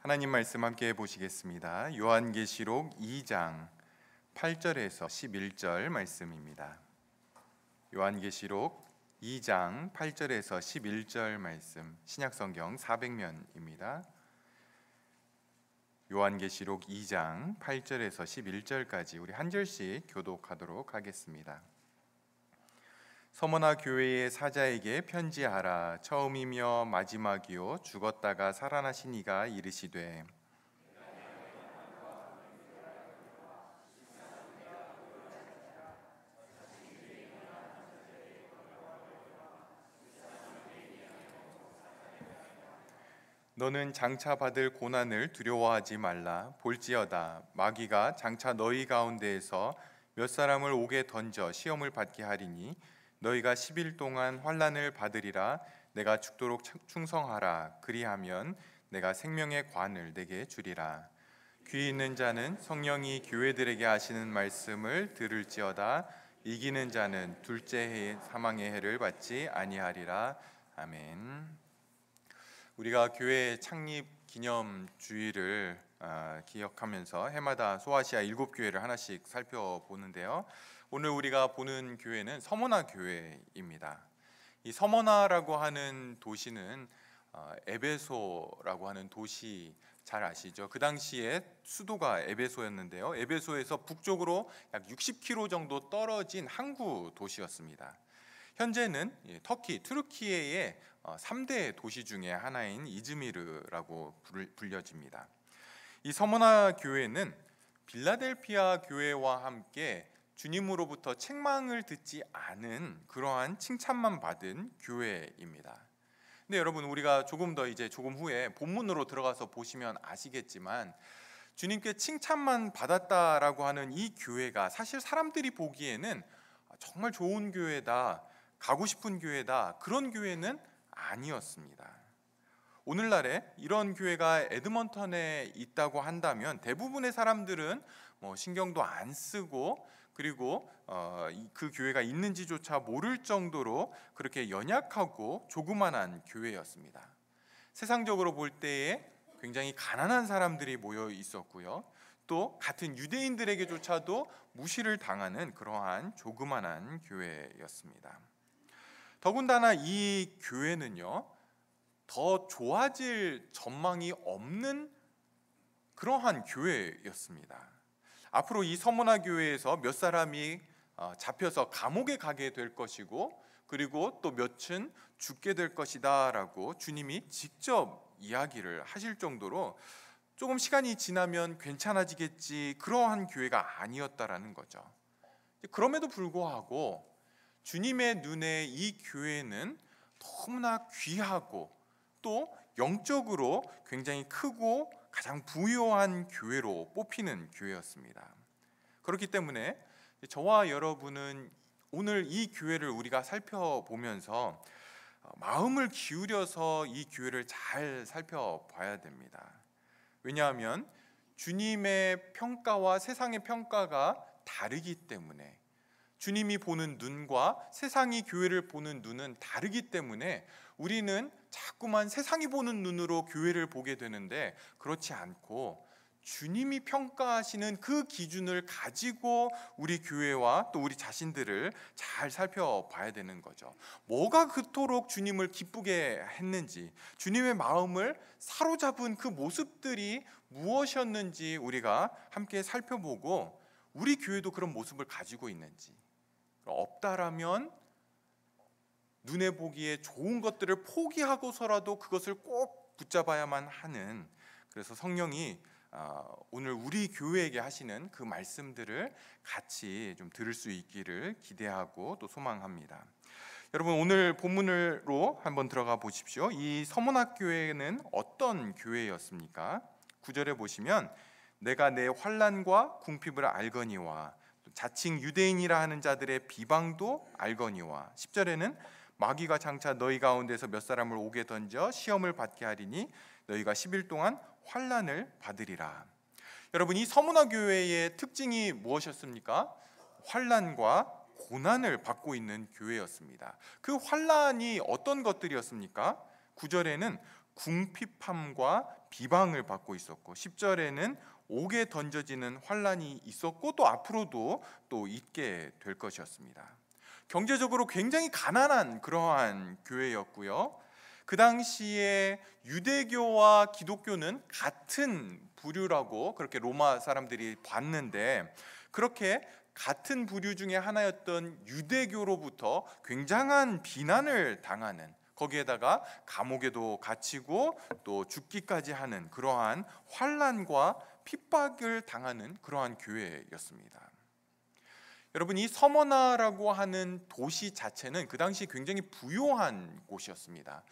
하나님 말씀 함께 보시겠습니다. 요한계시록 2장 8절에서 11절 말씀입니다. 요한계시록 2장 8절에서 11절 말씀, 신약성경 400면입니다. 요한계시록 2장 8절에서 11절까지 우리 한 절씩 교독하도록 하겠습니다. 서머나 교회의 사자에게 편지하라. 처음이며 마지막이요 죽었다가 살아나신 이가 이르시되 너는 장차 받을 고난을 두려워하지 말라. 볼지어다 마귀가 장차 너희 가운데에서 몇 사람을 옥에 던져 시험을 받게 하리니 너희가 10일 동안 환난을 받으리라. 내가 죽도록 충성하라. 그리하면 내가 생명의 관을 내게 주리라. 귀 있는 자는 성령이 교회들에게 하시는 말씀을 들을지어다. 이기는 자는 둘째 해 사망의 해를 받지 아니하리라. 아멘. 우리가 교회 창립 기념 주일을 기억하면서 해마다 소아시아 7교회를 하나씩 살펴보는데요. 오늘 우리가 보는 교회는 서머나 교회입니다. 이 서머나라고 하는 도시는 에베소라고 하는 도시 잘 아시죠? 그 당시에 수도가 에베소였는데요. 에베소에서 북쪽으로 약 60km 정도 떨어진 항구 도시였습니다. 현재는 터키, 투르키예의 3대 도시 중에 하나인 이즈미르라고 불려집니다. 이 서머나 교회는 빌라델피아 교회와 함께 주님으로부터 책망을 듣지 않은 그러한 칭찬만 받은 교회입니다. 근데 여러분, 우리가 조금 후에 본문으로 들어가서 보시면 아시겠지만 주님께 칭찬만 받았다라고 하는 이 교회가 사실 사람들이 보기에는 정말 좋은 교회다, 가고 싶은 교회다, 그런 교회는 아니었습니다. 오늘날에 이런 교회가 에드먼턴에 있다고 한다면 대부분의 사람들은 신경도 안 쓰고 그리고 그 교회가 있는지조차 모를 정도로 그렇게 연약하고 조그만한 교회였습니다. 세상적으로 볼 때에 굉장히 가난한 사람들이 모여 있었고요. 또 같은 유대인들에게조차도 무시를 당하는 그러한 조그만한 교회였습니다. 더군다나 이 교회는요, 더 좋아질 전망이 없는 그러한 교회였습니다. 앞으로 이 서머나 교회에서 몇 사람이 잡혀서 감옥에 가게 될 것이고 그리고 또 몇은 죽게 될 것이다 라고 주님이 직접 이야기를 하실 정도로 조금 시간이 지나면 괜찮아지겠지, 그러한 교회가 아니었다라는 거죠. 그럼에도 불구하고 주님의 눈에 이 교회는 너무나 귀하고 또 영적으로 굉장히 크고 가장 부유한 교회로 뽑히는 교회였습니다. 그렇기 때문에 저와 여러분은 오늘 이 교회를 우리가 살펴보면서 마음을 기울여서 이 교회를 잘 살펴봐야 됩니다. 왜냐하면 주님의 평가와 세상의 평가가 다르기 때문에, 주님이 보는 눈과 세상이 교회를 보는 눈은 다르기 때문에 우리는 자꾸만 세상이 보는 눈으로 교회를 보게 되는데, 그렇지 않고 주님이 평가하시는 그 기준을 가지고 우리 교회와 또 우리 자신들을 잘 살펴봐야 되는 거죠. 뭐가 그토록 주님을 기쁘게 했는지, 주님의 마음을 사로잡은 그 모습들이 무엇이었는지 우리가 함께 살펴보고 우리 교회도 그런 모습을 가지고 있는지, 없다라면 눈에 보기에 좋은 것들을 포기하고서라도 그것을 꼭 붙잡아야만 하는, 그래서 성령이 오늘 우리 교회에게 하시는 그 말씀들을 같이 좀 들을 수 있기를 기대하고 또 소망합니다. 여러분, 오늘 본문으로 한번 들어가 보십시오. 이 서머나 교회는 어떤 교회였습니까? 9절에 보시면 내가 내 환난과 궁핍을 알거니와 자칭 유대인이라 하는 자들의 비방도 알거니와, 10절에는 마귀가 장차 너희 가운데서 몇 사람을 옥에 던져 시험을 받게 하리니 너희가 10일 동안 환난을 받으리라. 여러분, 이 서머나 교회의 특징이 무엇이었습니까? 환난과 고난을 받고 있는 교회였습니다. 그 환난이 어떤 것들이었습니까? 9절에는 궁핍함과 비방을 받고 있었고 10절에는 옥에 던져지는 환란이 있었고 또 앞으로도 또 있게 될 것이었습니다. 경제적으로 굉장히 가난한 그러한 교회였고요. 그 당시에 유대교와 기독교는 같은 부류라고 그렇게 로마 사람들이 봤는데, 그렇게 같은 부류 중에 하나였던 유대교로부터 굉장한 비난을 당하는, 거기에다가 감옥에도 갇히고 또 죽기까지 하는 그러한 환난과 핍박을 당하는 그러한 교회였습니다. 여러분, 이 서머나라고 하는 도시 자체는 그 당시 굉장히 부유한 곳이었습니다.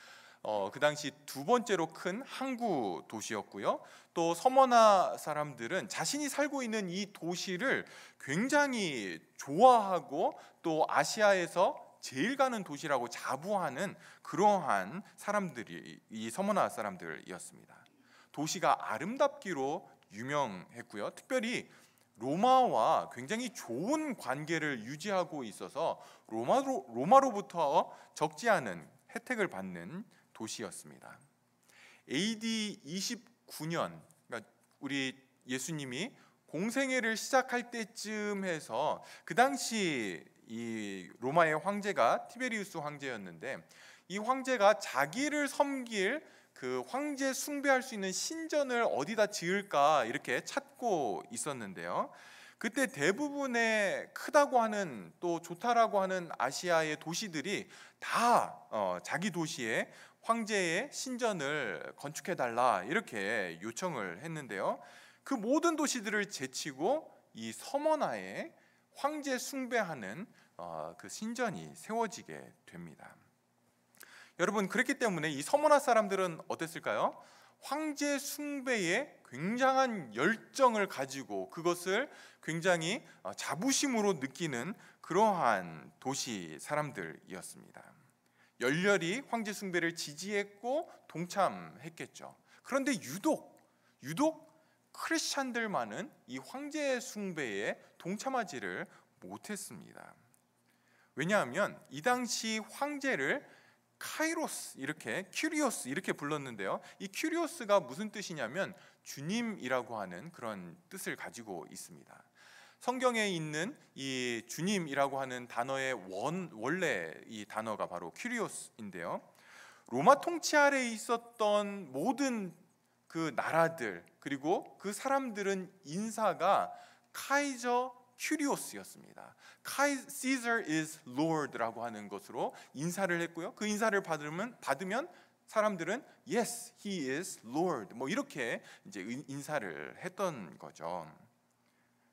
그 당시 두 번째로 큰 항구 도시였고요. 또 서머나 사람들은 자신이 살고 있는 이 도시를 굉장히 좋아하고 또 아시아에서 제일 가는 도시라고 자부하는 그러한 사람들이 이 서머나 사람들이었습니다. 도시가 아름답기로 유명했고요. 특별히 로마와 굉장히 좋은 관계를 유지하고 있어서 로마로부터 적지 않은 혜택을 받는 도시였습니다. AD 29년, 그러니까 우리 예수님이 공생애를 시작할 때쯤 해서, 그 당시 이 로마의 황제가 티베리우스 황제였는데, 이 황제가 자기를 섬길 그 황제 숭배할 수 있는 신전을 어디다 지을까 이렇게 찾고 있었는데요. 그때 대부분의 크다고 하는 또 좋다라고 하는 아시아의 도시들이 다 자기 도시에 황제의 신전을 건축해 달라 이렇게 요청을 했는데요. 그 모든 도시들을 제치고 이 서머나에 황제 숭배하는 그 신전이 세워지게 됩니다. 여러분, 그렇기 때문에 이 서머나 사람들은 어땠을까요? 황제 숭배에 굉장한 열정을 가지고 그것을 굉장히 자부심으로 느끼는 그러한 도시 사람들이었습니다. 열렬히 황제 숭배를 지지했고 동참했겠죠. 그런데 유독 크리스찬들만은 이 황제 숭배에 동참하지를 못했습니다. 왜냐하면 이 당시 황제를 카이로스, 이렇게 큐리오스 이렇게 불렀는데요. 이 큐리오스가 무슨 뜻이냐면 주님이라고 하는 그런 뜻을 가지고 있습니다. 성경에 있는 이 주님이라고 하는 단어의 원래 이 단어가 바로 큐리오스인데요. 로마 통치 아래에 있었던 모든 그 나라들, 그리고 그 사람들은 인사가 카이저 큐리오스였습니다. Caesar is Lord라고 하는 것으로 인사를 했고요. 그 인사를 받으면 사람들은 Yes, he is Lord, 뭐 이렇게 이제 인사를 했던 거죠.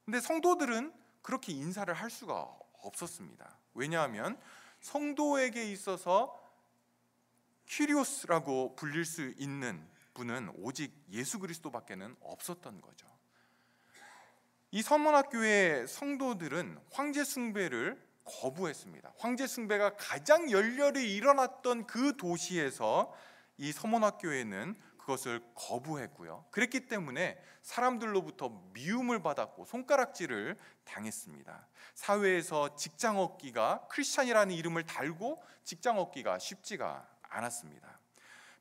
근데 성도들은 그렇게 인사를 할 수가 없었습니다. 왜냐하면 성도에게 있어서 큐리오스라고 불릴 수 있는 분은 오직 예수 그리스도밖에는 없었던 거죠. 이 서머나 교회 성도들은 황제 숭배를 거부했습니다. 황제 숭배가 가장 열렬히 일어났던 그 도시에서 이 서머나 교회는 그것을 거부했고요. 그랬기 때문에 사람들로부터 미움을 받았고 손가락질을 당했습니다. 사회에서 직장 얻기가, 크리스찬이라는 이름을 달고 직장 얻기가 쉽지가 않았습니다.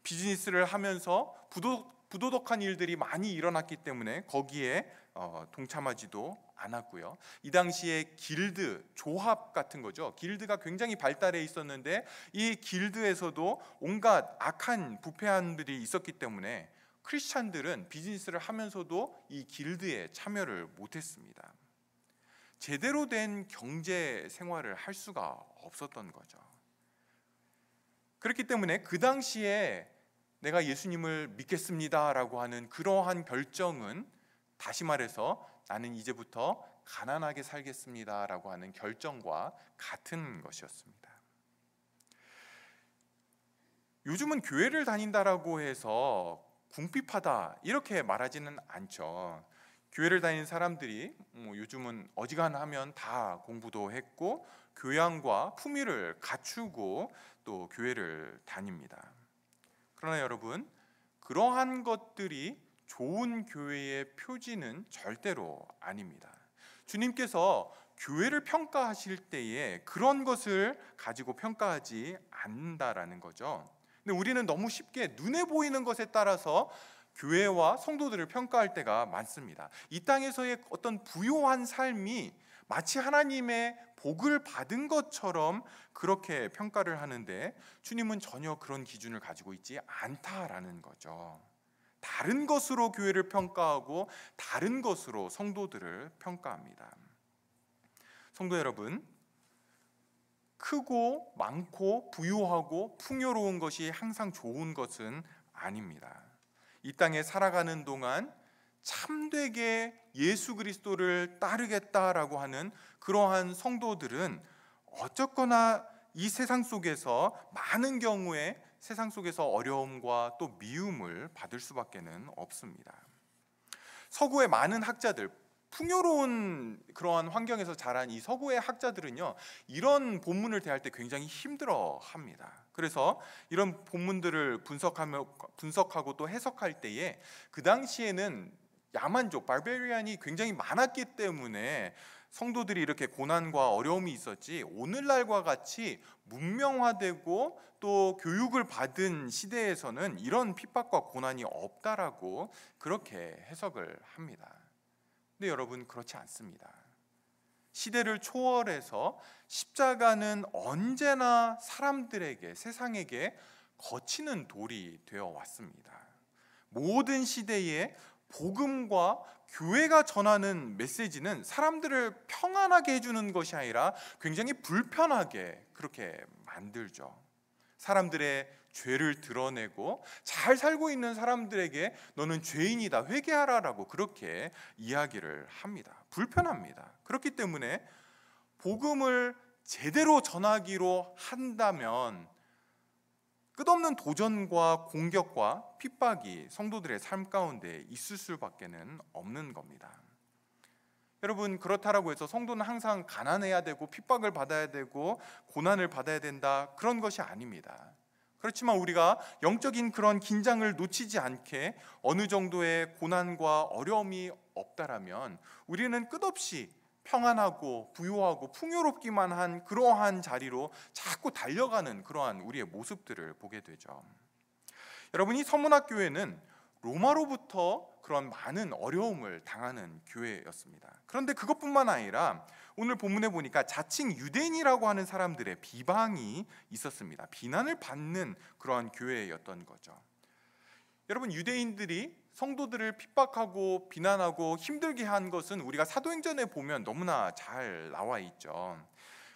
비즈니스를 하면서 부도덕한 일들이 많이 일어났기 때문에 거기에 동참하지도 않았고요. 이 당시에 길드, 조합 같은 거죠. 길드가 굉장히 발달해 있었는데 이 길드에서도 온갖 악한 부패한들이 있었기 때문에 크리스찬들은 비즈니스를 하면서도 이 길드에 참여를 못했습니다. 제대로 된 경제 생활을 할 수가 없었던 거죠. 그렇기 때문에 그 당시에 내가 예수님을 믿겠습니다라고 하는 그러한 결정은, 다시 말해서 나는 이제부터 가난하게 살겠습니다라고 하는 결정과 같은 것이었습니다. 요즘은 교회를 다닌다라고 해서 궁핍하다 이렇게 말하지는 않죠. 교회를 다니는 사람들이 요즘은 어지간하면 다 공부도 했고 교양과 품위를 갖추고 또 교회를 다닙니다. 그러나 여러분, 그러한 것들이 좋은 교회의 표지는 절대로 아닙니다. 주님께서 교회를 평가하실 때에 그런 것을 가지고 평가하지 않는다라는 거죠. 근데 우리는 너무 쉽게 눈에 보이는 것에 따라서 교회와 성도들을 평가할 때가 많습니다. 이 땅에서의 어떤 부요한 삶이 마치 하나님의 복을 받은 것처럼 그렇게 평가를 하는데, 주님은 전혀 그런 기준을 가지고 있지 않다라는 거죠. 다른 것으로 교회를 평가하고 다른 것으로 성도들을 평가합니다. 성도 여러분, 크고 많고 부유하고 풍요로운 것이 항상 좋은 것은 아닙니다. 이 땅에 살아가는 동안 참되게 예수 그리스도를 따르겠다라고 하는 그러한 성도들은 어쨌거나 이 세상 속에서 많은 경우에 세상 속에서 어려움과 또 미움을 받을 수밖에는 없습니다. 서구의 많은 학자들, 풍요로운 그러한 환경에서 자란 이 서구의 학자들은요, 이런 본문을 대할 때 굉장히 힘들어합니다. 그래서 이런 본문들을 분석하고 또 해석할 때에 그 당시에는 야만족, 바베리안이 굉장히 많았기 때문에 성도들이 이렇게 고난과 어려움이 있었지, 오늘날과 같이 문명화되고 또 교육을 받은 시대에서는 이런 핍박과 고난이 없다라고 그렇게 해석을 합니다. 근데 여러분, 그렇지 않습니다. 시대를 초월해서 십자가는 언제나 사람들에게, 세상에게 거치는 돌이 되어 왔습니다. 모든 시대에 복음과 교회가 전하는 메시지는 사람들을 평안하게 해주는 것이 아니라 굉장히 불편하게 그렇게 만들죠. 사람들의 죄를 드러내고 잘 살고 있는 사람들에게 너는 죄인이다, 회개하라라고 그렇게 이야기를 합니다. 불편합니다. 그렇기 때문에 복음을 제대로 전하기로 한다면 끝없는 도전과 공격과 핍박이 성도들의 삶 가운데 있을 수밖에는 없는 겁니다. 여러분, 그렇다라고 해서 성도는 항상 가난해야 되고 핍박을 받아야 되고 고난을 받아야 된다, 그런 것이 아닙니다. 그렇지만 우리가 영적인 그런 긴장을 놓치지 않게 어느 정도의 고난과 어려움이 없다라면 우리는 끝없이 평안하고 부유하고 풍요롭기만 한 그러한 자리로 자꾸 달려가는 그러한 우리의 모습들을 보게 되죠. 여러분, 이 서문학교회는 로마로부터 그런 많은 어려움을 당하는 교회였습니다. 그런데 그것뿐만 아니라 오늘 본문에 보니까 자칭 유대인이라고 하는 사람들의 비방이 있었습니다. 비난을 받는 그러한 교회였던 거죠. 여러분, 유대인들이 성도들을 핍박하고 비난하고 힘들게 한 것은 우리가 사도행전에 보면 너무나 잘 나와 있죠.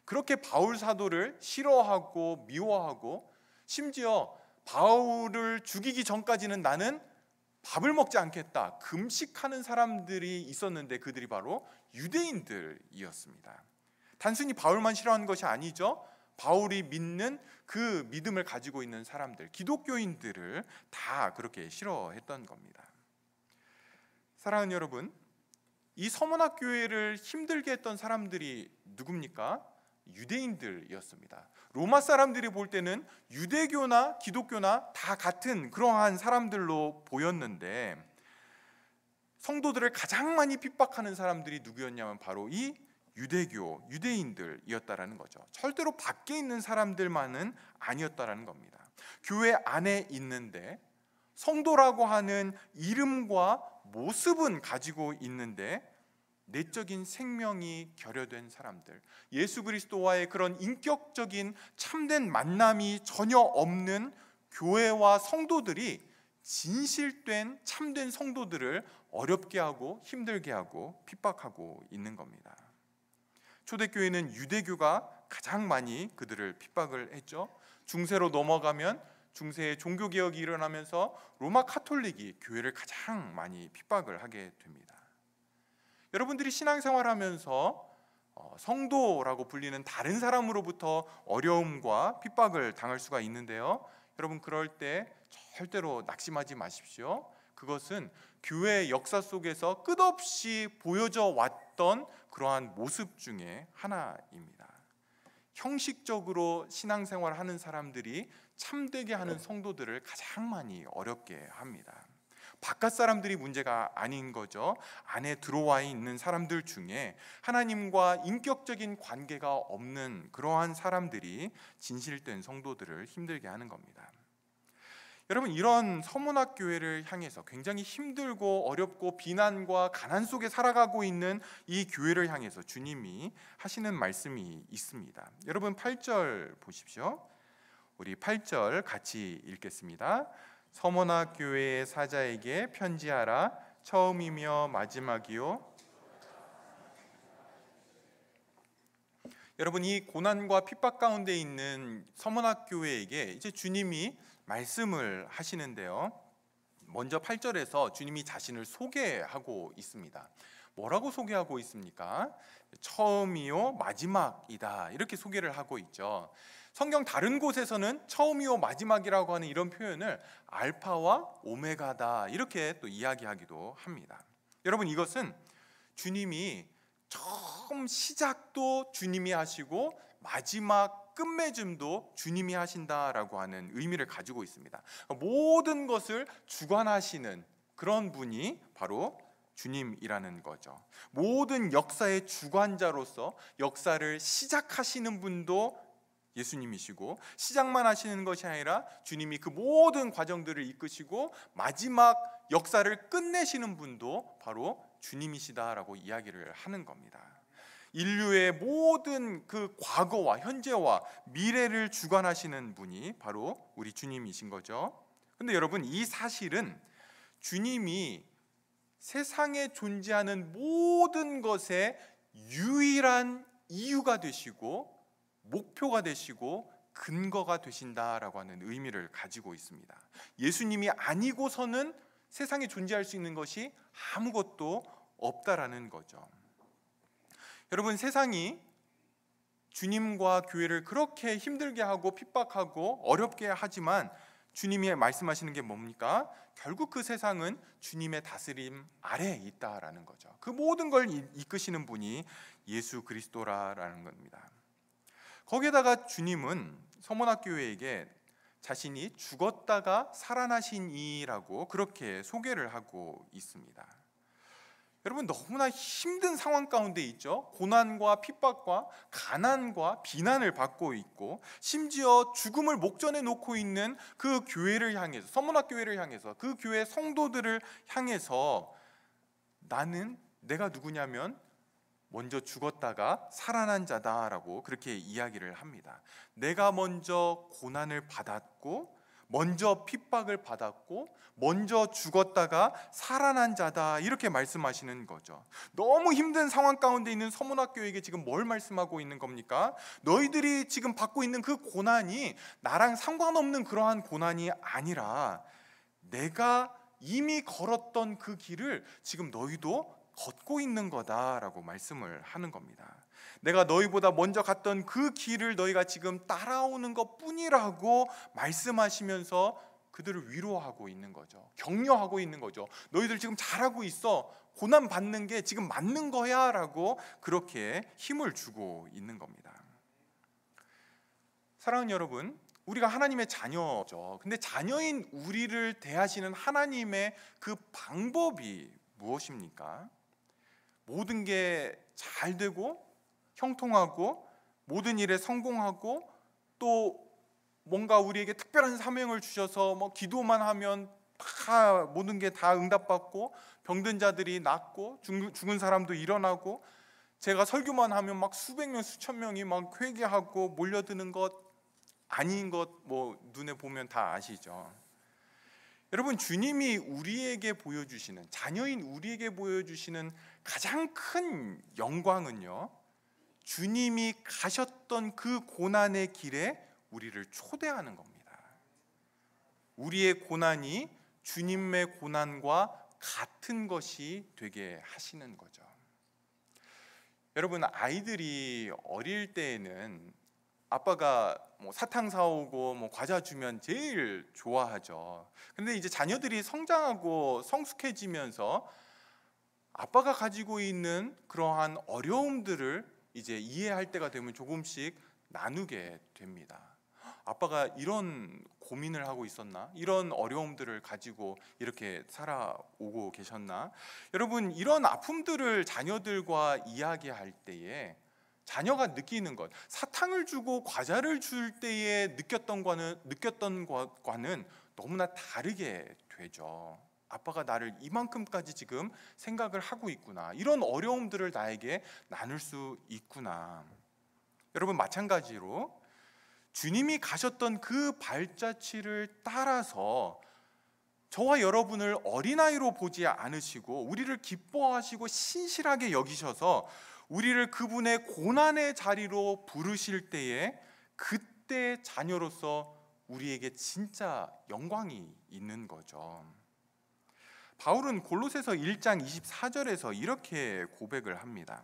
그렇게 바울 사도를 싫어하고 미워하고 심지어 바울을 죽이기 전까지는 나는 밥을 먹지 않겠다, 금식하는 사람들이 있었는데 그들이 바로 유대인들이었습니다. 단순히 바울만 싫어하는 것이 아니죠. 바울이 믿는 그 믿음을 가지고 있는 사람들, 기독교인들을 다 그렇게 싫어했던 겁니다. 사랑하는 여러분, 이 서문학교회를 힘들게 했던 사람들이 누굽니까? 유대인들이었습니다. 로마 사람들이 볼 때는 유대교나 기독교나 다 같은 그러한 사람들로 보였는데, 성도들을 가장 많이 핍박하는 사람들이 누구였냐면 바로 이 유대교, 유대인들이었다라는 거죠. 절대로 밖에 있는 사람들만은 아니었다라는 겁니다. 교회 안에 있는데 성도라고 하는 이름과 모습은 가지고 있는데 내적인 생명이 결여된 사람들, 예수 그리스도와의 그런 인격적인 참된 만남이 전혀 없는 교회와 성도들이 진실된 참된 성도들을 어렵게 하고 힘들게 하고 핍박하고 있는 겁니다. 초대교회는 유대교가 가장 많이 그들을 핍박을 했죠. 중세로 넘어가면 중세의 종교개혁이 일어나면서 로마 카톨릭이 교회를 가장 많이 핍박을 하게 됩니다. 여러분들이 신앙생활하면서 성도라고 불리는 다른 사람으로부터 어려움과 핍박을 당할 수가 있는데요, 여러분, 그럴 때 절대로 낙심하지 마십시오. 그것은 교회의 역사 속에서 끝없이 보여져 왔던 그러한 모습 중에 하나입니다. 형식적으로 신앙생활하는 사람들이 참되게 하는 성도들을 가장 많이 어렵게 합니다. 바깥 사람들이 문제가 아닌 거죠. 안에 들어와 있는 사람들 중에 하나님과 인격적인 관계가 없는 그러한 사람들이 진실된 성도들을 힘들게 하는 겁니다. 여러분, 이런 서문학 교회를 향해서 굉장히 힘들고 어렵고 비난과 가난 속에 살아가고 있는 이 교회를 향해서 주님이 하시는 말씀이 있습니다. 여러분, 8절 보십시오. 우리 8절 같이 읽겠습니다. 서문학 교회의 사자에게 편지하라. 처음이며 마지막이요. 여러분, 이 고난과 핍박 가운데 있는 서문학 교회에게 이제 주님이 말씀을 하시는데요. 먼저 8절에서 주님이 자신을 소개하고 있습니다. 뭐라고 소개하고 있습니까? 처음이요 마지막이다, 이렇게 소개를 하고 있죠. 성경 다른 곳에서는 처음이요 마지막이라고 하는 이런 표현을 알파와 오메가다, 이렇게 또 이야기하기도 합니다. 여러분, 이것은 주님이 처음 시작도 주님이 하시고 마지막 끝맺음도 주님이 하신다라고 하는 의미를 가지고 있습니다. 모든 것을 주관하시는 그런 분이 바로 주님이라는 거죠. 모든 역사의 주관자로서 역사를 시작하시는 분도 예수님이시고, 시작만 하시는 것이 아니라 주님이 그 모든 과정들을 이끄시고 마지막 역사를 끝내시는 분도 바로 주님이시다라고 이야기를 하는 겁니다. 인류의 모든 그 과거와 현재와 미래를 주관하시는 분이 바로 우리 주님이신 거죠. 근데 여러분, 이 사실은 주님이 세상에 존재하는 모든 것의 유일한 이유가 되시고 목표가 되시고 근거가 되신다라고 하는 의미를 가지고 있습니다. 예수님이 아니고서는 세상에 존재할 수 있는 것이 아무것도 없다라는 거죠. 여러분, 세상이 주님과 교회를 그렇게 힘들게 하고 핍박하고 어렵게 하지만 주님이 말씀하시는 게 뭡니까? 결국 그 세상은 주님의 다스림 아래에 있다라는 거죠. 그 모든 걸 이끄시는 분이 예수 그리스도라는 겁니다. 거기에다가 주님은 서문학 교회에게 자신이 죽었다가 살아나신 이라고 그렇게 소개를 하고 있습니다. 여러분, 너무나 힘든 상황 가운데 있죠. 고난과 핍박과 가난과 비난을 받고 있고, 심지어 죽음을 목전에 놓고 있는 그 교회를 향해서, 서문학 교회를 향해서, 그 교회 성도들을 향해서 내가 누구냐면 먼저 죽었다가 살아난 자다라고 그렇게 이야기를 합니다. 내가 먼저 고난을 받았고, 먼저 핍박을 받았고, 먼저 죽었다가 살아난 자다, 이렇게 말씀하시는 거죠. 너무 힘든 상황 가운데 있는 서문학 교회에게 지금 뭘 말씀하고 있는 겁니까? 너희들이 지금 받고 있는 그 고난이 나랑 상관없는 그러한 고난이 아니라 내가 이미 걸었던 그 길을 지금 너희도 걷고 있는 거다라고 말씀을 하는 겁니다. 내가 너희보다 먼저 갔던 그 길을 너희가 지금 따라오는 것뿐이라고 말씀하시면서 그들을 위로하고 있는 거죠. 격려하고 있는 거죠. 너희들 지금 잘하고 있어. 고난 받는 게 지금 맞는 거야 라고 그렇게 힘을 주고 있는 겁니다. 사랑하는 여러분, 우리가 하나님의 자녀죠. 근데 자녀인 우리를 대하시는 하나님의 그 방법이 무엇입니까? 모든 게 잘 되고 형통하고 모든 일에 성공하고 또 뭔가 우리에게 특별한 사명을 주셔서 뭐 기도만 하면 다 모든 게 다 응답받고 병든 자들이 낫고 죽은 사람도 일어나고 제가 설교만 하면 막 수백 명 수천 명이 막 회개하고 몰려드는 것 아닌 것 뭐 눈에 보면 다 아시죠. 여러분, 주님이 우리에게 보여주시는, 자녀인 우리에게 보여주시는 가장 큰 영광은요, 주님이 가셨던 그 고난의 길에 우리를 초대하는 겁니다. 우리의 고난이 주님의 고난과 같은 것이 되게 하시는 거죠. 여러분, 아이들이 어릴 때에는 아빠가 뭐 사탕 사오고 뭐 과자 주면 제일 좋아하죠. 근데 이제 자녀들이 성장하고 성숙해지면서 아빠가 가지고 있는 그러한 어려움들을 이제 이해할 때가 되면 조금씩 나누게 됩니다. 아빠가 이런 고민을 하고 있었나? 이런 어려움들을 가지고 이렇게 살아오고 계셨나? 여러분, 이런 아픔들을 자녀들과 이야기할 때에 자녀가 느끼는 것, 사탕을 주고 과자를 줄 때에 느꼈던 것과는 너무나 다르게 되죠. 아빠가 나를 이만큼까지 지금 생각을 하고 있구나. 이런 어려움들을 나에게 나눌 수 있구나. 여러분, 마찬가지로 주님이 가셨던 그 발자취를 따라서 저와 여러분을 어린아이로 보지 않으시고 우리를 기뻐하시고 신실하게 여기셔서 우리를 그분의 고난의 자리로 부르실 때에 그때 자녀로서 우리에게 진짜 영광이 있는 거죠. 바울은 골로새서 1장 24절에서 이렇게 고백을 합니다.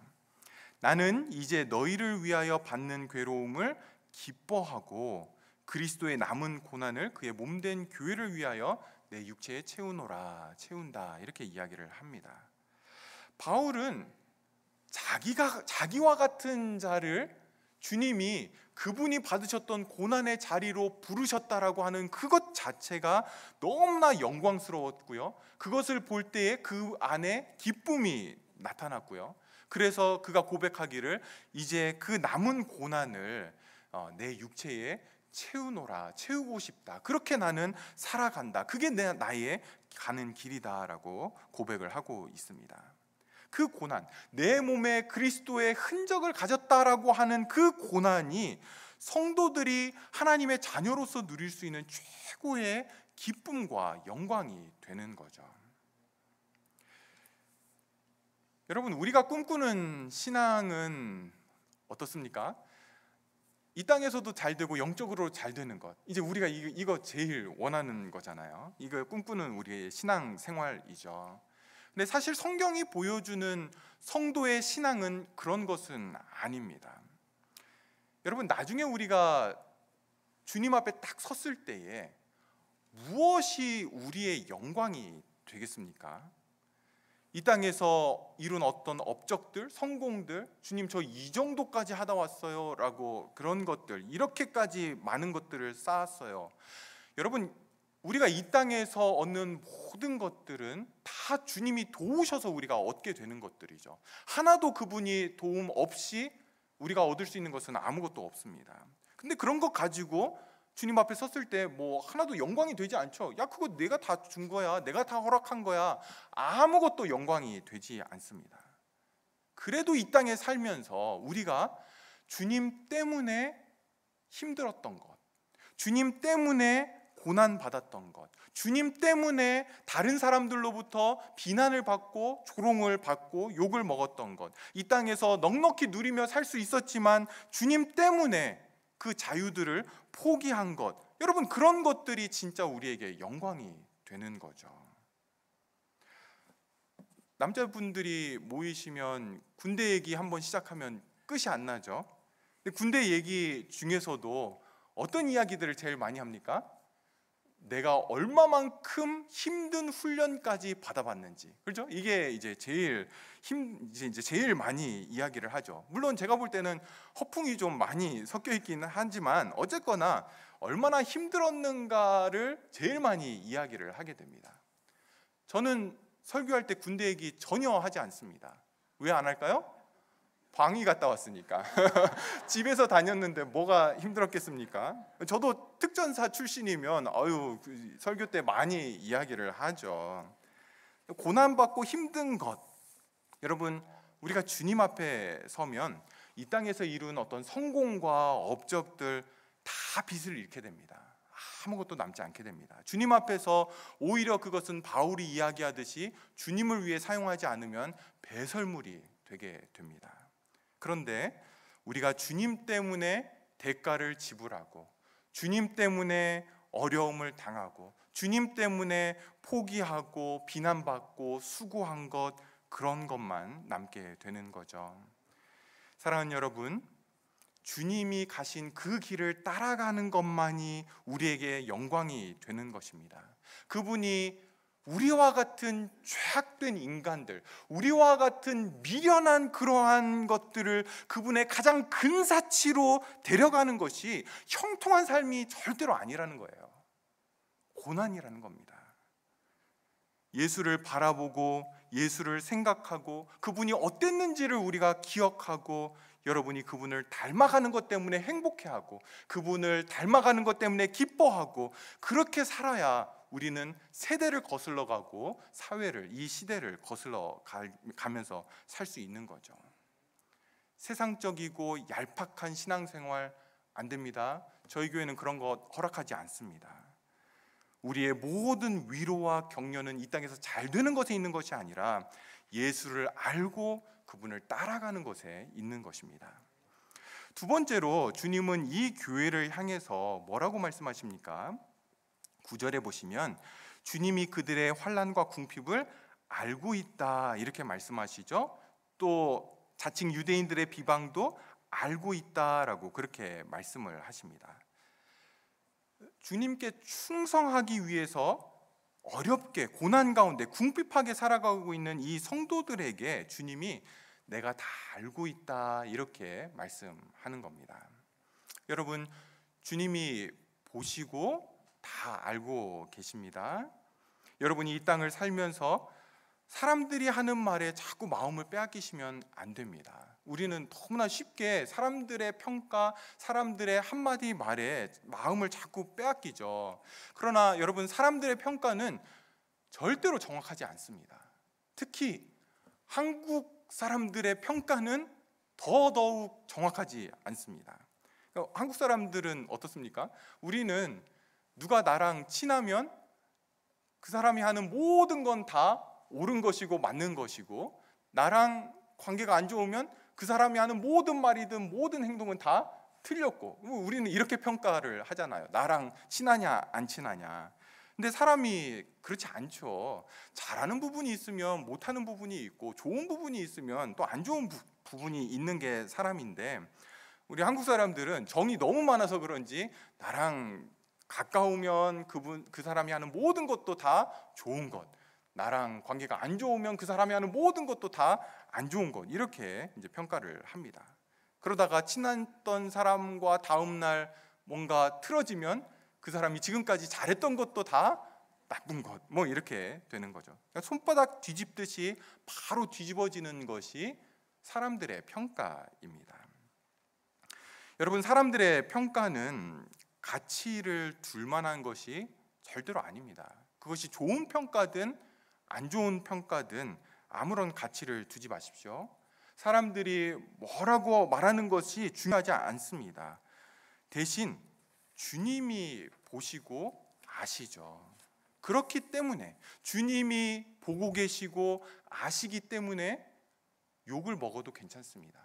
나는 이제 너희를 위하여 받는 괴로움을 기뻐하고 그리스도의 남은 고난을 그의 몸된 교회를 위하여 내 육체에 채운다. 이렇게 이야기를 합니다. 바울은 자기와 같은 자를 주님이 그분이 받으셨던 고난의 자리로 부르셨다라고 하는 그것 자체가 너무나 영광스러웠고요. 그것을 볼 때에 그 안에 기쁨이 나타났고요. 그래서 그가 고백하기를 이제 그 남은 고난을 내 육체에 채우고 싶다. 그렇게 나는 살아간다. 그게 나의 가는 길이다라고 고백을 하고 있습니다. 그 고난, 내 몸에 그리스도의 흔적을 가졌다라고 하는 그 고난이 성도들이 하나님의 자녀로서 누릴 수 있는 최고의 기쁨과 영광이 되는 거죠. 여러분, 우리가 꿈꾸는 신앙은 어떻습니까? 이 땅에서도 잘 되고 영적으로 잘 되는 것, 이제 우리가 이거 제일 원하는 거잖아요. 이거 꿈꾸는 우리의 신앙 생활이죠. 근데 사실 성경이 보여주는 성도의 신앙은 그런 것은 아닙니다. 여러분, 나중에 우리가 주님 앞에 딱 섰을 때에 무엇이 우리의 영광이 되겠습니까? 이 땅에서 이룬 어떤 업적들, 성공들, 주님 저 이 정도까지 하다 왔어요 라고 그런 것들, 이렇게까지 많은 것들을 쌓았어요. 여러분, 우리가 이 땅에서 얻는 모든 것들은 다 주님이 도우셔서 우리가 얻게 되는 것들이죠. 하나도 그분이 도움 없이 우리가 얻을 수 있는 것은 아무것도 없습니다. 근데 그런 것 가지고 주님 앞에 섰을 때 뭐 하나도 영광이 되지 않죠. 야, 그거 내가 다 준 거야, 내가 다 허락한 거야. 아무것도 영광이 되지 않습니다. 그래도 이 땅에 살면서 우리가 주님 때문에 힘들었던 것, 주님 때문에 고난받았던 것, 주님 때문에 다른 사람들로부터 비난을 받고 조롱을 받고 욕을 먹었던 것, 이 땅에서 넉넉히 누리며 살 수 있었지만 주님 때문에 그 자유들을 포기한 것, 여러분, 그런 것들이 진짜 우리에게 영광이 되는 거죠. 남자분들이 모이시면 군대 얘기 한번 시작하면 끝이 안 나죠. 근데 군대 얘기 중에서도 어떤 이야기들을 제일 많이 합니까? 내가 얼마만큼 힘든 훈련까지 받아봤는지, 그렇죠? 이게 이제 제일 많이 이야기를 하죠. 물론 제가 볼 때는 허풍이 좀 많이 섞여 있기는 하지만 어쨌거나 얼마나 힘들었는가를 제일 많이 이야기를 하게 됩니다. 저는 설교할 때 군대 얘기 전혀 하지 않습니다. 왜 안 할까요? 방위 갔다 왔으니까. 집에서 다녔는데 뭐가 힘들었겠습니까? 저도 특전사 출신이면 설교 때 많이 이야기를 하죠. 고난받고 힘든 것, 여러분, 우리가 주님 앞에 서면 이 땅에서 이룬 어떤 성공과 업적들 다 빚을 잃게 됩니다. 아무것도 남지 않게 됩니다. 주님 앞에서 오히려 그것은 바울이 이야기하듯이 주님을 위해 사용하지 않으면 배설물이 되게 됩니다. 그런데 우리가 주님 때문에 대가를 지불하고, 주님 때문에 어려움을 당하고, 주님 때문에 포기하고 비난받고 수고한 것, 그런 것만 남게 되는 거죠. 사랑하는 여러분, 주님이 가신 그 길을 따라가는 것만이 우리에게 영광이 되는 것입니다. 그분이 우리와 같은 죄악된 인간들, 우리와 같은 미련한 그러한 것들을 그분의 가장 근사치로 데려가는 것이 형통한 삶이 절대로 아니라는 거예요. 고난이라는 겁니다. 예수를 바라보고 예수를 생각하고 그분이 어땠는지를 우리가 기억하고 여러분이 그분을 닮아가는 것 때문에 행복해하고 그분을 닮아가는 것 때문에 기뻐하고 그렇게 살아야 우리는 세대를 거슬러 가고 사회를, 이 시대를 거슬러 가면서 살 수 있는 거죠. 세상적이고 얄팍한 신앙생활 안 됩니다. 저희 교회는 그런 거 허락하지 않습니다. 우리의 모든 위로와 격려는 이 땅에서 잘 되는 것에 있는 것이 아니라 예수를 알고 그분을 따라가는 것에 있는 것입니다. 두 번째로 주님은 이 교회를 향해서 뭐라고 말씀하십니까? 9절에 보시면 주님이 그들의 환난과 궁핍을 알고 있다 이렇게 말씀하시죠. 또 자칭 유대인들의 비방도 알고 있다라고 그렇게 말씀을 하십니다. 주님께 충성하기 위해서 어렵게 고난 가운데 궁핍하게 살아가고 있는 이 성도들에게 주님이 내가 다 알고 있다 이렇게 말씀하는 겁니다. 여러분, 주님이 보시고 다 알고 계십니다. 여러분이 이 땅을 살면서 사람들이 하는 말에 자꾸 마음을 빼앗기시면 안 됩니다. 우리는 너무나 쉽게 사람들의 평가, 사람들의 한마디 말에 마음을 자꾸 빼앗기죠. 그러나 여러분, 사람들의 평가는 절대로 정확하지 않습니다. 특히 한국 사람들의 평가는 더더욱 정확하지 않습니다. 한국 사람들은 어떻습니까? 우리는 누가 나랑 친하면 그 사람이 하는 모든 건 다 옳은 것이고 맞는 것이고, 나랑 관계가 안 좋으면 그 사람이 하는 모든 말이든 모든 행동은 다 틀렸고, 우리는 이렇게 평가를 하잖아요. 나랑 친하냐 안 친하냐. 근데 사람이 그렇지 않죠. 잘하는 부분이 있으면 못하는 부분이 있고, 좋은 부분이 있으면 또 안 좋은 부분이 있는 게 사람인데, 우리 한국 사람들은 정이 너무 많아서 그런지 나랑 가까우면 그 사람이 하는 모든 것도 다 좋은 것, 나랑 관계가 안 좋으면 그 사람이 하는 모든 것도 다 안 좋은 것, 이렇게 이제 평가를 합니다. 그러다가 친했던 사람과 다음 날 뭔가 틀어지면 그 사람이 지금까지 잘했던 것도 다 나쁜 것, 뭐 이렇게 되는 거죠. 그러니까 손바닥 뒤집듯이 바로 뒤집어지는 것이 사람들의 평가입니다. 여러분, 사람들의 평가는 가치를 둘 만한 것이 절대로 아닙니다. 그것이 좋은 평가든 안 좋은 평가든 아무런 가치를 두지 마십시오. 사람들이 뭐라고 말하는 것이 중요하지 않습니다. 대신 주님이 보시고 아시죠. 그렇기 때문에, 주님이 보고 계시고 아시기 때문에 욕을 먹어도 괜찮습니다.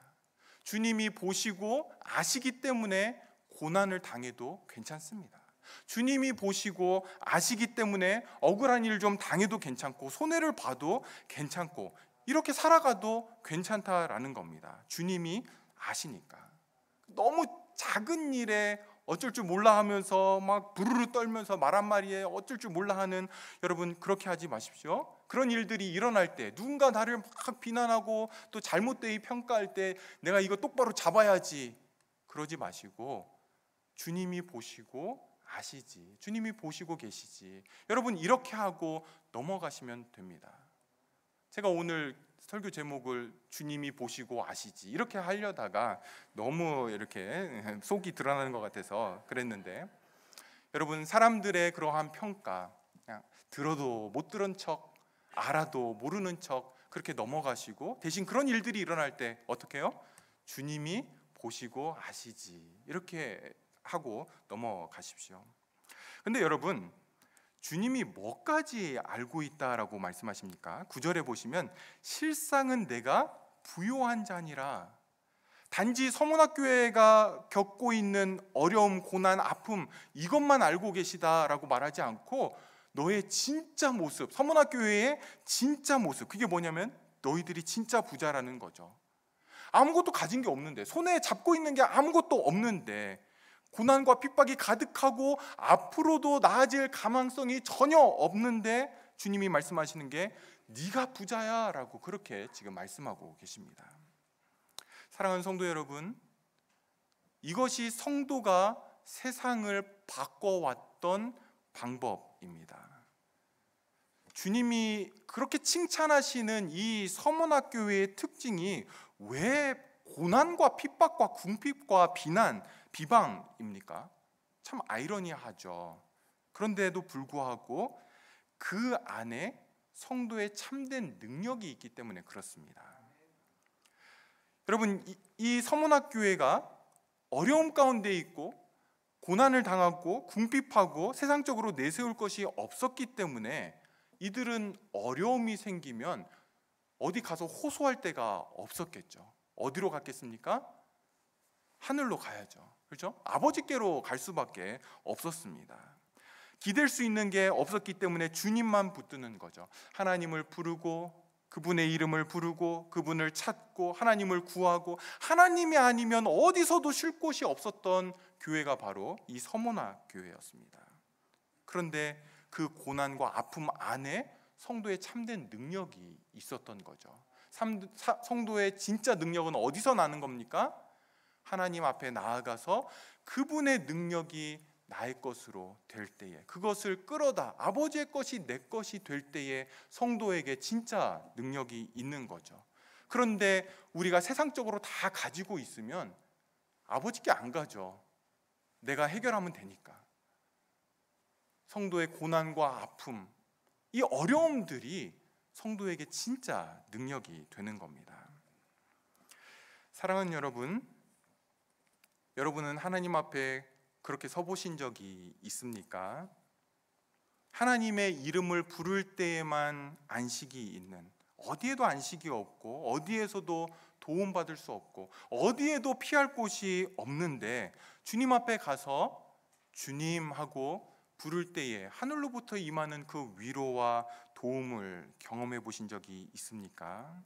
주님이 보시고 아시기 때문에 고난을 당해도 괜찮습니다. 주님이 보시고 아시기 때문에 억울한 일 좀 당해도 괜찮고, 손해를 봐도 괜찮고, 이렇게 살아가도 괜찮다라는 겁니다. 주님이 아시니까. 너무 작은 일에 어쩔 줄 몰라 하면서 막 부르르 떨면서 말 한마디에 어쩔 줄 몰라 하는, 여러분 그렇게 하지 마십시오. 그런 일들이 일어날 때 누군가 나를 막 비난하고 또 잘못되이 평가할 때 내가 이거 똑바로 잡아야지, 그러지 마시고 주님이 보시고 아시지, 주님이 보시고 계시지, 여러분 이렇게 하고 넘어가시면 됩니다. 제가 오늘 설교 제목을 주님이 보시고 아시지 이렇게 하려다가 너무 이렇게 속이 드러나는 것 같아서 그랬는데, 여러분 사람들의 그러한 평가 그냥 들어도 못 들은 척, 알아도 모르는 척 그렇게 넘어가시고, 대신 그런 일들이 일어날 때 어떻게 해요? 주님이 보시고 아시지 이렇게 하고 넘어가십시오. 근데 여러분, 주님이 뭐까지 알고 있다라고 말씀하십니까? 9절에 보시면 실상은 내가 부요한 자니라. 단지 서문학교회가 겪고 있는 어려움, 고난, 아픔 이것만 알고 계시다라고 말하지 않고 너의 진짜 모습, 서문학교회의 진짜 모습, 그게 뭐냐면 너희들이 진짜 부자라는 거죠. 아무것도 가진 게 없는데, 손에 잡고 있는 게 아무것도 없는데, 고난과 핍박이 가득하고 앞으로도 나아질 가망성이 전혀 없는데 주님이 말씀하시는 게 네가 부자야 라고 그렇게 지금 말씀하고 계십니다. 사랑하는 성도 여러분, 이것이 성도가 세상을 바꿔왔던 방법입니다. 주님이 그렇게 칭찬하시는 이 서문학교회의 특징이 왜 고난과 핍박과 궁핍과 비난, 비방입니까? 참 아이러니하죠. 그런데도 불구하고 그 안에 성도의 참된 능력이 있기 때문에 그렇습니다. 여러분, 이 서문학교회가 어려움 가운데 있고 고난을 당하고 궁핍하고 세상적으로 내세울 것이 없었기 때문에 이들은 어려움이 생기면 어디 가서 호소할 데가 없었겠죠. 어디로 갔겠습니까? 하늘로 가야죠. 그렇죠? 아버지께로 갈 수밖에 없었습니다. 기댈 수 있는 게 없었기 때문에 주님만 붙드는 거죠. 하나님을 부르고 그분의 이름을 부르고 그분을 찾고 하나님을 구하고, 하나님이 아니면 어디서도 쉴 곳이 없었던 교회가 바로 이 서문화 교회였습니다. 그런데 그 고난과 아픔 안에 성도의 참된 능력이 있었던 거죠. 성도의 진짜 능력은 어디서 나는 겁니까? 하나님 앞에 나아가서 그분의 능력이 나의 것으로 될 때에, 그것을 끌어다 아버지의 것이 내 것이 될 때에 성도에게 진짜 능력이 있는 거죠. 그런데 우리가 세상적으로 다 가지고 있으면 아버지께 안 가죠. 내가 해결하면 되니까. 성도의 고난과 아픔, 이 어려움들이 성도에게 진짜 능력이 되는 겁니다. 사랑하는 여러분, 여러분은 하나님 앞에 그렇게 서보신 적이 있습니까? 하나님의 이름을 부를 때에만 안식이 있는, 어디에도 안식이 없고 어디에서도 도움받을 수 없고 어디에도 피할 곳이 없는데 주님 앞에 가서 주님 하고 부를 때에 하늘로부터 임하는 그 위로와 도움을 경험해 보신 적이 있습니까?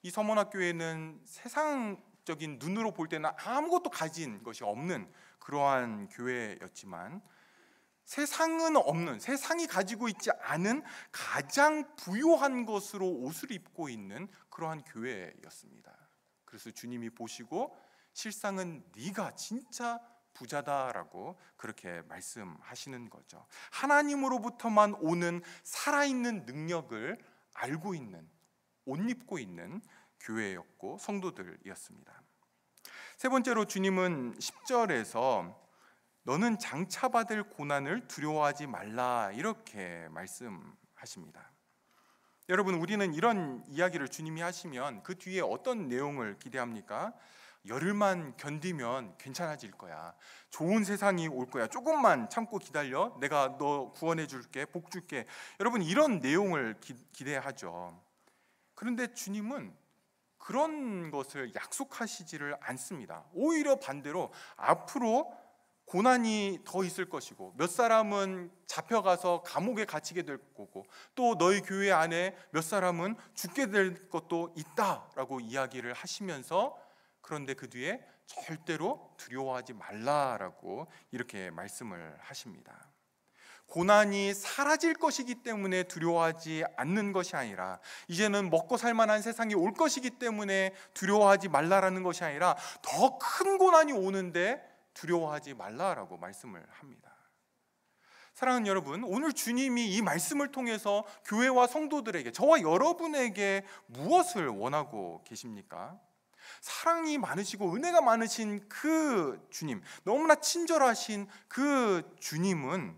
이 서문학교회는 세상적인 눈으로 볼 때는 아무것도 가진 것이 없는 그러한 교회였지만, 세상은 없는, 세상이 가지고 있지 않은 가장 부유한 것으로 옷을 입고 있는 그러한 교회였습니다. 그래서 주님이 보시고 실상은 네가 진짜 부자다라고 그렇게 말씀하시는 거죠. 하나님으로부터만 오는 살아있는 능력을 알고 있는, 옷 입고 있는 교회였고 성도들이었습니다. 세 번째로 주님은 10절에서 너는 장차받을 고난을 두려워하지 말라 이렇게 말씀하십니다. 여러분, 우리는 이런 이야기를 주님이 하시면 그 뒤에 어떤 내용을 기대합니까? 열흘만 견디면 괜찮아질 거야. 좋은 세상이 올 거야. 조금만 참고 기다려. 내가 너 구원해 줄게. 복 줄게. 여러분, 이런 내용을 기대하죠. 그런데 주님은 그런 것을 약속하시지를 않습니다. 오히려 반대로 앞으로 고난이 더 있을 것이고 몇 사람은 잡혀가서 감옥에 갇히게 될 거고 또 너희 교회 안에 몇 사람은 죽게 될 것도 있다라고 이야기를 하시면서, 그런데 그 뒤에 절대로 두려워하지 말라라고 이렇게 말씀을 하십니다. 고난이 사라질 것이기 때문에 두려워하지 않는 것이 아니라, 이제는 먹고 살만한 세상이 올 것이기 때문에 두려워하지 말라라는 것이 아니라 더 큰 고난이 오는데 두려워하지 말라라고 말씀을 합니다. 사랑하는 여러분, 오늘 주님이 이 말씀을 통해서 교회와 성도들에게, 저와 여러분에게 무엇을 원하고 계십니까? 사랑이 많으시고 은혜가 많으신 그 주님, 너무나 친절하신 그 주님은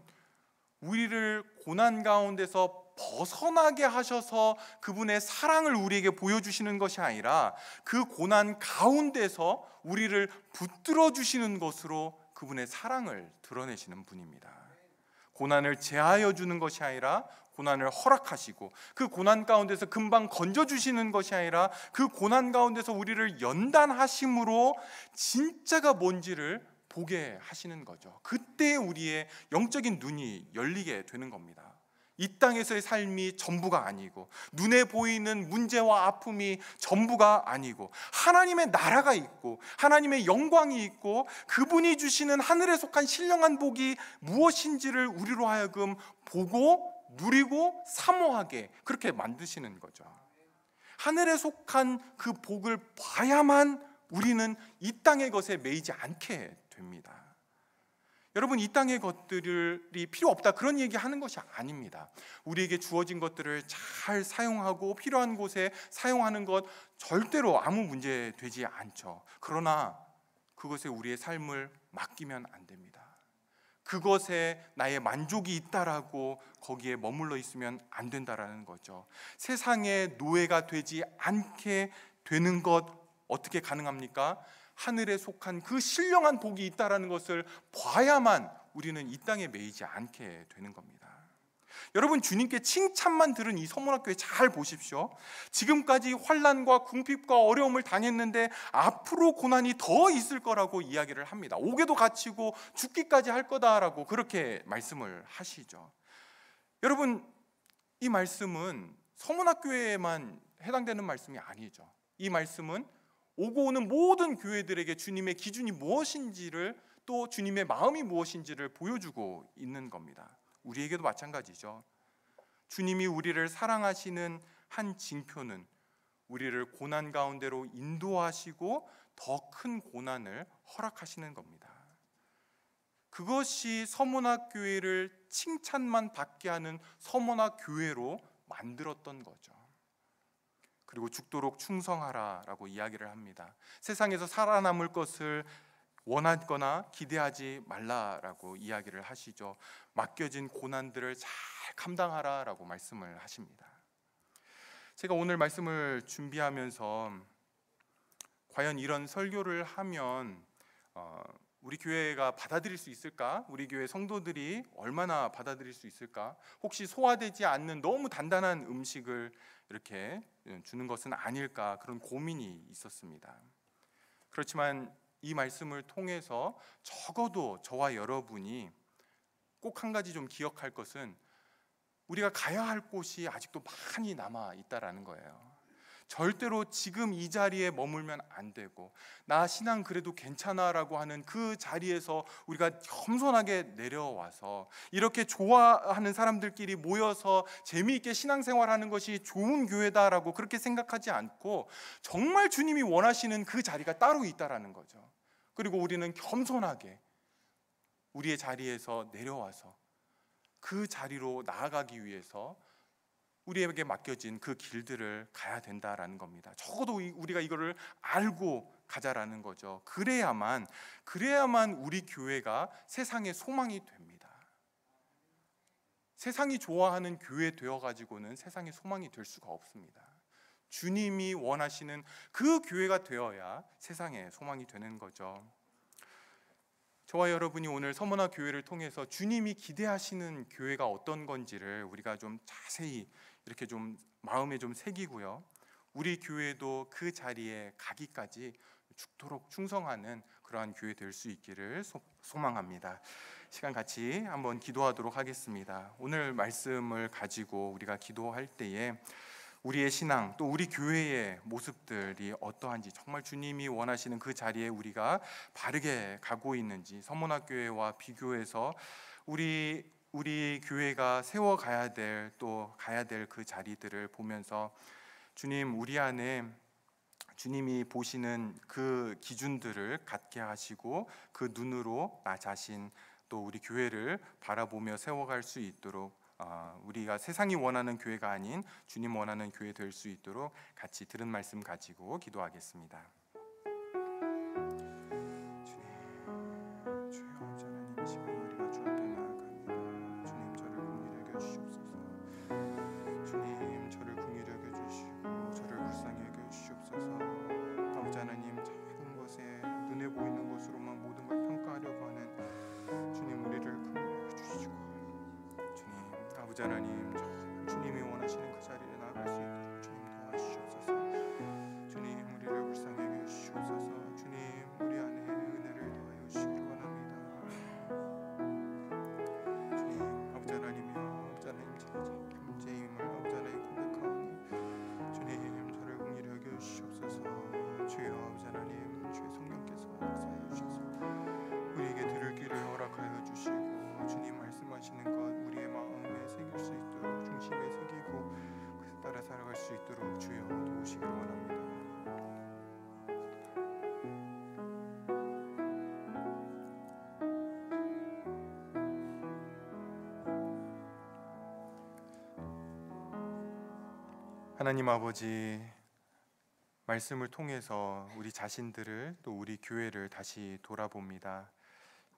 우리를 고난 가운데서 벗어나게 하셔서 그분의 사랑을 우리에게 보여주시는 것이 아니라 그 고난 가운데서 우리를 붙들어 주시는 것으로 그분의 사랑을 드러내시는 분입니다. 고난을 제하여 주는 것이 아니라 고난을 허락하시고, 그 고난 가운데서 금방 건져주시는 것이 아니라 그 고난 가운데서 우리를 연단하심으로 진짜가 뭔지를 보게 하시는 거죠. 그때 우리의 영적인 눈이 열리게 되는 겁니다. 이 땅에서의 삶이 전부가 아니고, 눈에 보이는 문제와 아픔이 전부가 아니고, 하나님의 나라가 있고 하나님의 영광이 있고 그분이 주시는 하늘에 속한 신령한 복이 무엇인지를 우리로 하여금 보고 누리고 사모하게 그렇게 만드시는 거죠. 하늘에 속한 그 복을 봐야만 우리는 이 땅의 것에 매이지 않게 됩니다. 여러분, 이 땅의 것들이 필요 없다 그런 얘기하는 것이 아닙니다. 우리에게 주어진 것들을 잘 사용하고 필요한 곳에 사용하는 것 절대로 아무 문제 되지 않죠. 그러나 그것에 우리의 삶을 맡기면 안 됩니다. 그것에 나의 만족이 있다라고 거기에 머물러 있으면 안 된다라는 거죠. 세상의 노예가 되지 않게 되는 것 어떻게 가능합니까? 하늘에 속한 그 신령한 복이 있다라는 것을 봐야만 우리는 이 땅에 매이지 않게 되는 겁니다. 여러분, 주님께 칭찬만 들은 이 서문학교에 잘 보십시오. 지금까지 환난과 궁핍과 어려움을 당했는데 앞으로 고난이 더 있을 거라고 이야기를 합니다. 옥에도 갇히고 죽기까지 할 거다라고 그렇게 말씀을 하시죠. 여러분, 이 말씀은 서문학교에만 해당되는 말씀이 아니죠. 이 말씀은 오고 오는 모든 교회들에게 주님의 기준이 무엇인지를, 또 주님의 마음이 무엇인지를 보여주고 있는 겁니다. 우리에게도 마찬가지죠. 주님이 우리를 사랑하시는 한 징표는 우리를 고난 가운데로 인도하시고 더 큰 고난을 허락하시는 겁니다. 그것이 서문학 교회를 칭찬만 받게 하는 서문학 교회로 만들었던 거죠. 그리고 죽도록 충성하라라고 이야기를 합니다. 세상에서 살아남을 것을 원하거나 기대하지 말라라고 이야기를 하시죠. 맡겨진 고난들을 잘 감당하라라고 말씀을 하십니다. 제가 오늘 말씀을 준비하면서 과연 이런 설교를 하면 우리 교회가 받아들일 수 있을까? 우리 교회 성도들이 얼마나 받아들일 수 있을까? 혹시 소화되지 않는 너무 단단한 음식을 이렇게 주는 것은 아닐까? 그런 고민이 있었습니다. 그렇지만 이 말씀을 통해서 적어도 저와 여러분이 꼭 한 가지 좀 기억할 것은 우리가 가야 할 곳이 아직도 많이 남아 있다라는 거예요. 절대로 지금 이 자리에 머물면 안 되고, 나 신앙 그래도 괜찮아라고 하는 그 자리에서 우리가 겸손하게 내려와서 이렇게 좋아하는 사람들끼리 모여서 재미있게 신앙생활하는 것이 좋은 교회다라고 그렇게 생각하지 않고 정말 주님이 원하시는 그 자리가 따로 있다라는 거죠. 그리고 우리는 겸손하게 우리의 자리에서 내려와서 그 자리로 나아가기 위해서 우리에게 맡겨진 그 길들을 가야 된다라는 겁니다. 적어도 우리가 이거를 알고 가자라는 거죠. 그래야만 우리 교회가 세상의 소망이 됩니다. 세상이 좋아하는 교회 되어가지고는 세상의 소망이 될 수가 없습니다. 주님이 원하시는 그 교회가 되어야 세상의 소망이 되는 거죠. 저와 여러분이 오늘 서문화 교회를 통해서 주님이 기대하시는 교회가 어떤 건지를 우리가 좀 자세히 이렇게 좀 마음에 좀 새기고요. 우리 교회도 그 자리에 가기까지 죽도록 충성하는 그러한 교회 될 수 있기를 소망합니다. 시간 같이 한번 기도하도록 하겠습니다. 오늘 말씀을 가지고 우리가 기도할 때에 우리의 신앙 또 우리 교회의 모습들이 어떠한지, 정말 주님이 원하시는 그 자리에 우리가 바르게 가고 있는지, 서문학교회와 비교해서 우리 교회가 세워가야 될, 또 가야 될 그 자리들을 보면서 주님, 우리 안에 주님이 보시는 그 기준들을 갖게 하시고 그 눈으로 나 자신 또 우리 교회를 바라보며 세워갈 수 있도록, 우리가 세상이 원하는 교회가 아닌 주님 원하는 교회 될 수 있도록 같이 들은 말씀 가지고 기도하겠습니다. 하나님, 주님이 원하시는 그 자리에 나아갈 수 있도록 주님 도와주시옵소서. 주님, 우리를 불쌍히 여겨주시옵소서. 주님, 우리 안에 은혜를 더하여 주시기 원합니다. 주님, 아버지 하나님이여, 아버지 하나님 제 힘을 아버지 하나님 고백하오니 주님, 저를 긍휼히 여겨주시옵소서. 주여, 아버지 하나님, 주의 성령께서 역사하여 주셔서 우리에게 들을 길을 허락하여 주시고, 주님 말씀하시는 것 우리의 마음에 새길 수 있도록, 중심에 새기고 그 따라 살아갈 수 있도록 주여 도우시기를 원합니다. 하나님 아버지, 말씀을 통해서 우리 자신들을 또 우리 교회를 다시 돌아봅니다.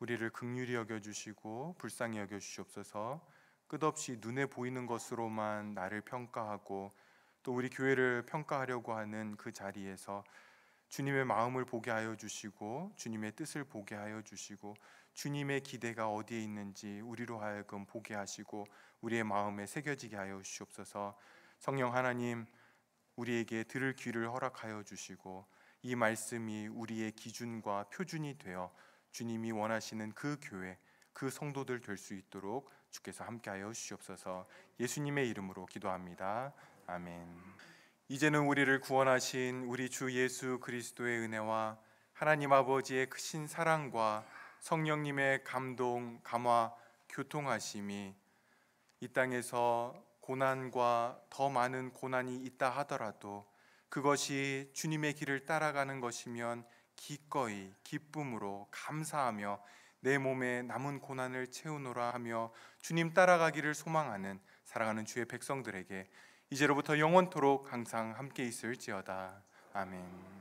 우리를 긍휼히 여겨주시고 불쌍히 여겨주시옵소서. 끝없이 눈에 보이는 것으로만 나를 평가하고 또 우리 교회를 평가하려고 하는 그 자리에서 주님의 마음을 보게 하여 주시고 주님의 뜻을 보게 하여 주시고 주님의 기대가 어디에 있는지 우리로 하여금 보게 하시고 우리의 마음에 새겨지게 하여 주시옵소서. 성령 하나님, 우리에게 들을 귀를 허락하여 주시고 이 말씀이 우리의 기준과 표준이 되어 주님이 원하시는 그 교회, 그 성도들 될 수 있도록 주께서 함께하여 주시옵소서. 예수님의 이름으로 기도합니다. 아멘. 이제는 우리를 구원하신 우리 주 예수 그리스도의 은혜와 하나님 아버지의 크신 사랑과 성령님의 감동, 감화, 교통하심이 이 땅에서 고난과 더 많은 고난이 있다 하더라도 그것이 주님의 길을 따라가는 것이면 기꺼이 기쁨으로 감사하며 내 몸에 남은 고난을 채우노라 하며 주님 따라가기를 소망하는 사랑하는 주의 백성들에게 이제로부터 영원토록 항상 함께 있을지어다. 아멘.